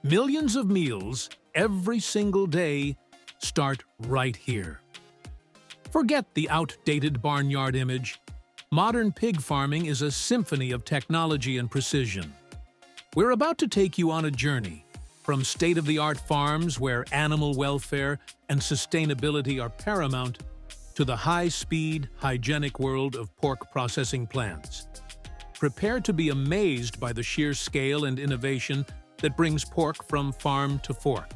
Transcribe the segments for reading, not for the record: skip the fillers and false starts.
Millions of meals, every single day, start right here. Forget the outdated barnyard image. Modern pig farming is a symphony of technology and precision. We're about to take you on a journey from state-of-the-art farms where animal welfare and sustainability are paramount to the high-speed, hygienic world of pork processing plants. Prepare to be amazed by the sheer scale and innovation that brings pork from farm to fork.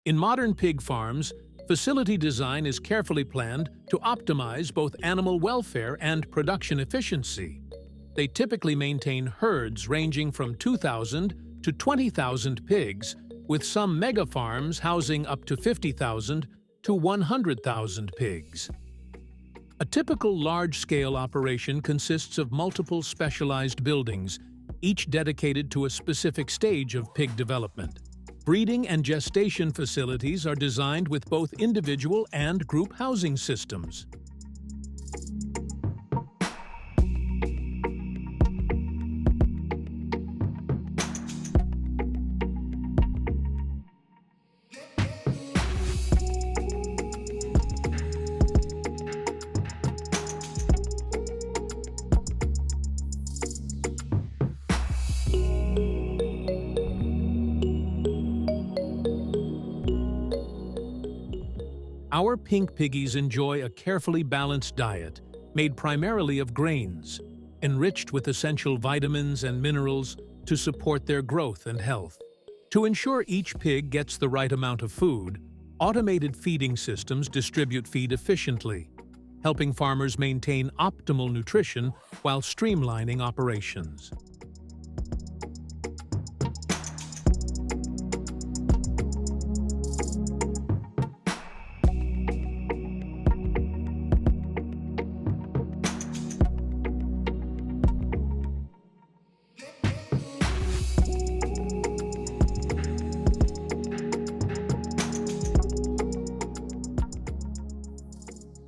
In modern pig farms, facility design is carefully planned to optimize both animal welfare and production efficiency. They typically maintain herds ranging from 2,000 to 20,000 pigs, with some mega farms housing up to 50,000 to 100,000 pigs. A typical large-scale operation consists of multiple specialized buildings, each dedicated to a specific stage of pig development. Breeding and gestation facilities are designed with both individual and group housing systems. Our pink piggies enjoy a carefully balanced diet made primarily of grains, enriched with essential vitamins and minerals to support their growth and health. To ensure each pig gets the right amount of food, automated feeding systems distribute feed efficiently, helping farmers maintain optimal nutrition while streamlining operations.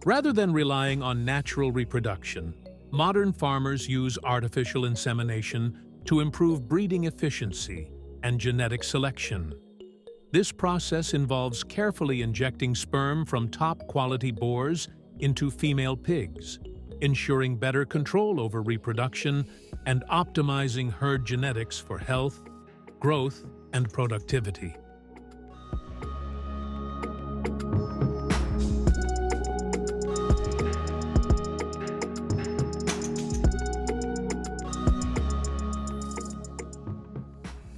Rather than relying on natural reproduction, modern farmers use artificial insemination to improve breeding efficiency and genetic selection. This process involves carefully injecting sperm from top-quality boars into female pigs, ensuring better control over reproduction and optimizing herd genetics for health, growth, and productivity.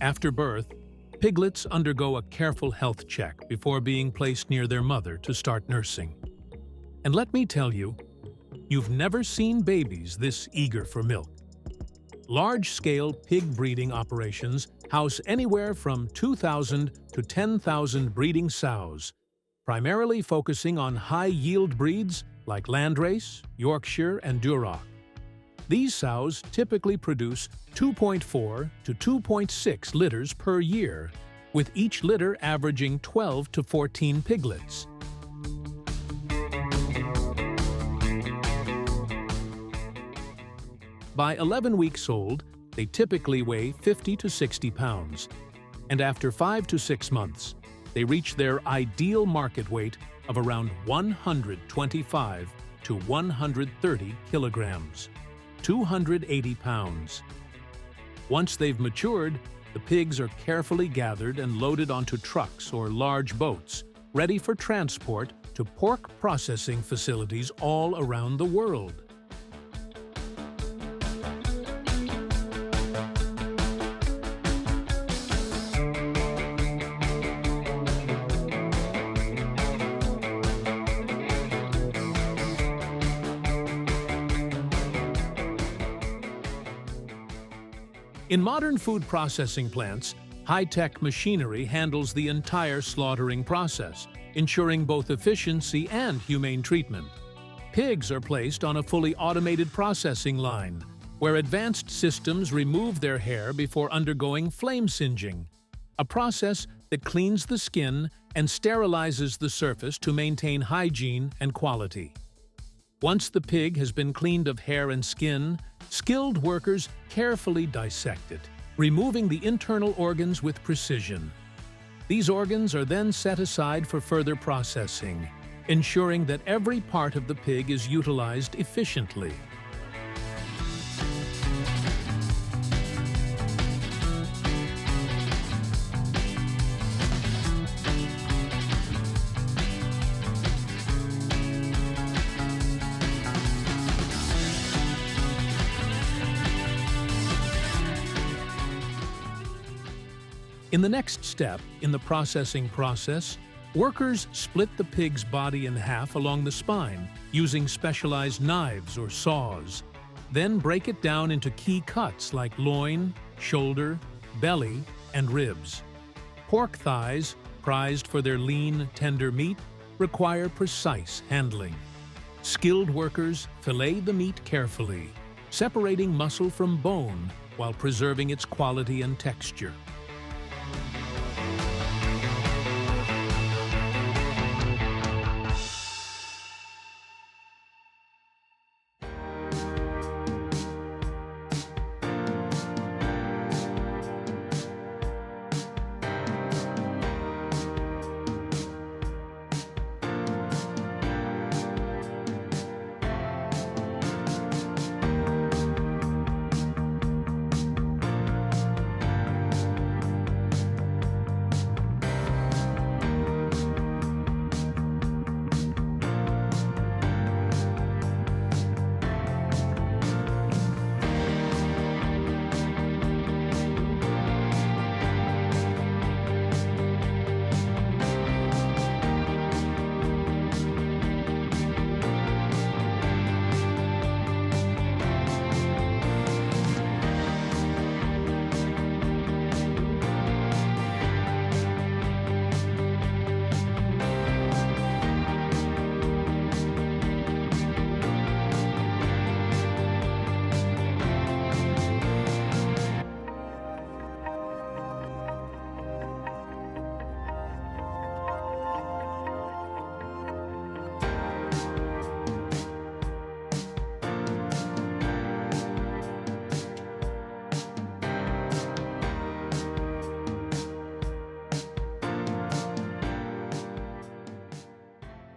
After birth, piglets undergo a careful health check before being placed near their mother to start nursing. And let me tell you, you've never seen babies this eager for milk. Large-scale pig breeding operations house anywhere from 2,000 to 10,000 breeding sows, primarily focusing on high-yield breeds like Landrace, Yorkshire, and Duroc. These sows typically produce 2.4 to 2.6 litters per year, with each litter averaging 12 to 14 piglets. By 11 weeks old, they typically weigh 50 to 60 pounds, and after 5 to 6 months, they reach their ideal market weight of around 125 to 130 kilograms. 280 pounds. Once they've matured, the pigs are carefully gathered and loaded onto trucks or large boats, ready for transport to pork processing facilities all around the world. In modern food processing plants, high-tech machinery handles the entire slaughtering process, ensuring both efficiency and humane treatment. Pigs are placed on a fully automated processing line, where advanced systems remove their hair before undergoing flame singeing, a process that cleans the skin and sterilizes the surface to maintain hygiene and quality. Once the pig has been cleaned of hair and skin, skilled workers carefully dissect it, removing the internal organs with precision. These organs are then set aside for further processing, ensuring that every part of the pig is utilized efficiently. In the next step in the processing process, workers split the pig's body in half along the spine using specialized knives or saws, then break it down into key cuts like loin, shoulder, belly, and ribs. Pork thighs, prized for their lean, tender meat, require precise handling. Skilled workers fillet the meat carefully, separating muscle from bone while preserving its quality and texture.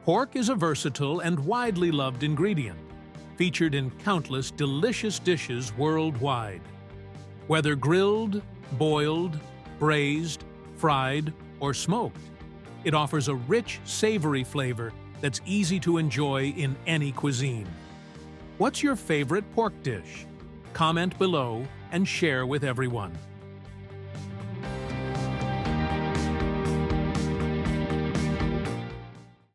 Pork is a versatile and widely loved ingredient, featured in countless delicious dishes worldwide. Whether grilled, boiled, braised, fried, or smoked, it offers a rich, savory flavor that's easy to enjoy in any cuisine. What's your favorite pork dish? Comment below and share with everyone.